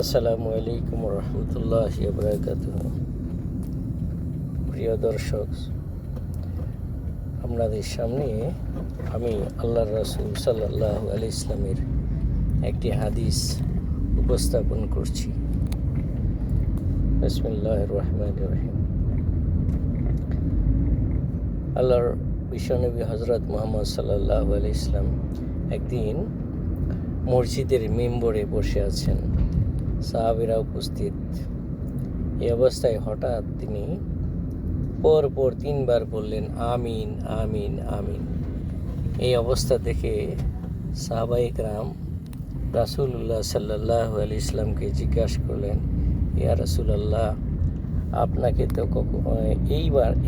আসসালামু আলাইকুম রহমতুল্লাহি ওয়া বারাকাতুহু। প্রিয় দর্শক, আপনাদের সামনে আমি আল্লাহর রাসূল সাল্লাল্লাহু আলাইহি ইসলামের একটি হাদিস উপস্থাপন করছি। বিসমিল্লাহির রহমানির রহিম। আল্লাহর বিশ্বনবী হযরত মুহাম্মদ সাল্লাল্লাহু আলাইহি ইসলাম একদিন মসজিদের মিম্বরে বসে আছেন, সাহাবীরা উপস্থিত। এই অবস্থায় হঠাৎ তিনি পরপর 3 বার বললেন, আমিন আমিন আমিন। এই অবস্থা দেখে সাহাবায়ে কেরাম রাসূলুল্লাহ সাল্লাল্লাহু আলাইহি ইসলামকে জিজ্ঞাসা করলেন, ইয়া রাসূলুল্লাহ, আপনাকে তো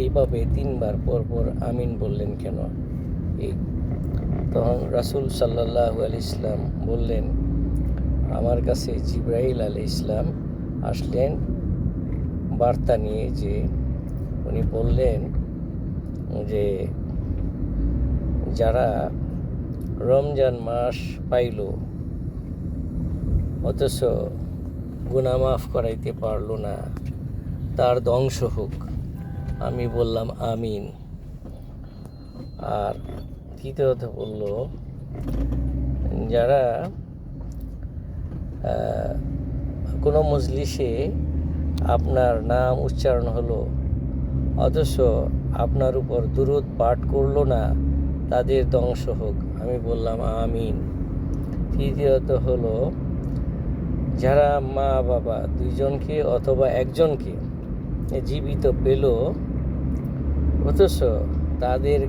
এইভাবে 3 বার পরপর আমিন বললেন কেন? তখন রাসূল সাল্লাল্লাহু আলাইহি ইসলাম বললেন, আমার কাছে জিবরাইল আলাইহিস সালাম আসলেন বার্তা নিয়ে, যে উনি বললেন যে যারা রমজান মাস পাইল অথচ গুনাহ মাফ করাইতে পারল না, তার ধ্বংস হোক। আমি বললাম আমিন। আর তৃতীয়ত বলল, যারা কোনো মজলিসে আপনার নাম উচ্চারণ হলো অথচ আপনার উপর দুরূদ পাঠ করলো না, তাদের ধ্বংস হোক। আমি বললাম আমিন। তৃতীয়ত হলো, যারা মা বাবা দুইজনকে অথবা একজনকে জীবিত পেল অথচ তাদের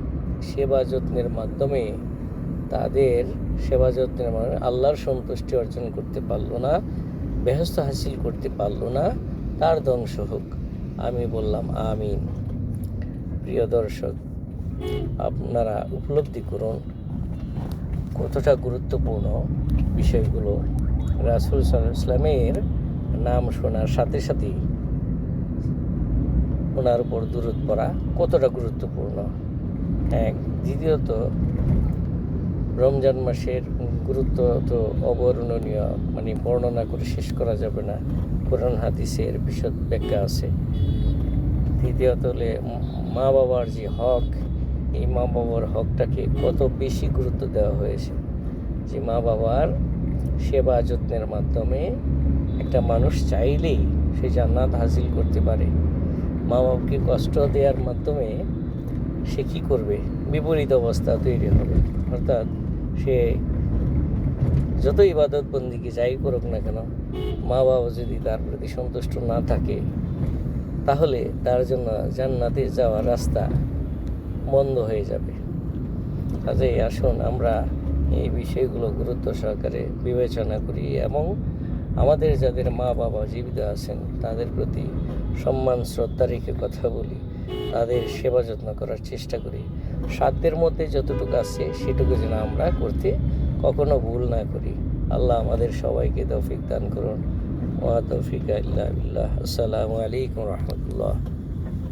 সেবা যত্নের মাধ্যমে আল্লাহর সন্তুষ্টি অর্জন করতে পারল না, বেহেশত হাসিল করতে পারল না, তার ধ্বংস হোক। আমি বললাম আমিন। প্রিয় দর্শক, আপনারা উপলব্ধি করুন কতটা গুরুত্বপূর্ণ বিষয়গুলো। রাসূল সাল্লাল্লাহু আলাইহি ওয়াসাল্লামের নাম শোনার সাথে সাথেই ওনার উপর দুরূদ পড়া কতটা গুরুত্বপূর্ণ। এক, দ্বিতীয়ত রমজান মাসের গুরুত্ব তো অবর্ণনীয়, বর্ণনা করে শেষ করা যাবে না। কোরআন হাদিসের বিশদ ব্যাখ্যা আছে। তৃতীয়ত হলে মা বাবার যে হক, এই মা বাবার হকটাকে কত বেশি গুরুত্ব দেওয়া হয়েছে, যে মা বাবার সেবা যত্নের মাধ্যমে একটা মানুষ চাইলেই সে জান্নাত হাসিল করতে পারে। মা বাবাকে কষ্ট দেওয়ার মাধ্যমে সে কী করবে? বিপরীত অবস্থা তৈরি হবে। অর্থাৎ সে যত ইবাদত বন্দিকে যাই করুক না কেন, মা বাবা যদি তার প্রতি সন্তুষ্ট না থাকে, তাহলে তার জন্য জান্নাতে যাওয়ার রাস্তা বন্ধ হয়ে যাবে। কাজেই আসুন আমরা এই বিষয়গুলো গুরুত্ব সহকারে বিবেচনা করি এবং আমাদের যাদের মা বাবা জীবিত আছেন তাদের প্রতি সম্মান শ্রদ্ধা রেখে কথা বলি, তাদের সেবা যত্ন করার চেষ্টা করি। সাধ্যের মধ্যে যতটুকু আছে সেটুকু যেন আমরা করতে কখনো ভুল না করি। আল্লাহ আমাদের সবাইকে তৌফিক দান করুন। ওয়া তৌফিকা ইল্লা বিল্লাহ। আসসালামু আলাইকুম রহমতুল্লাহ।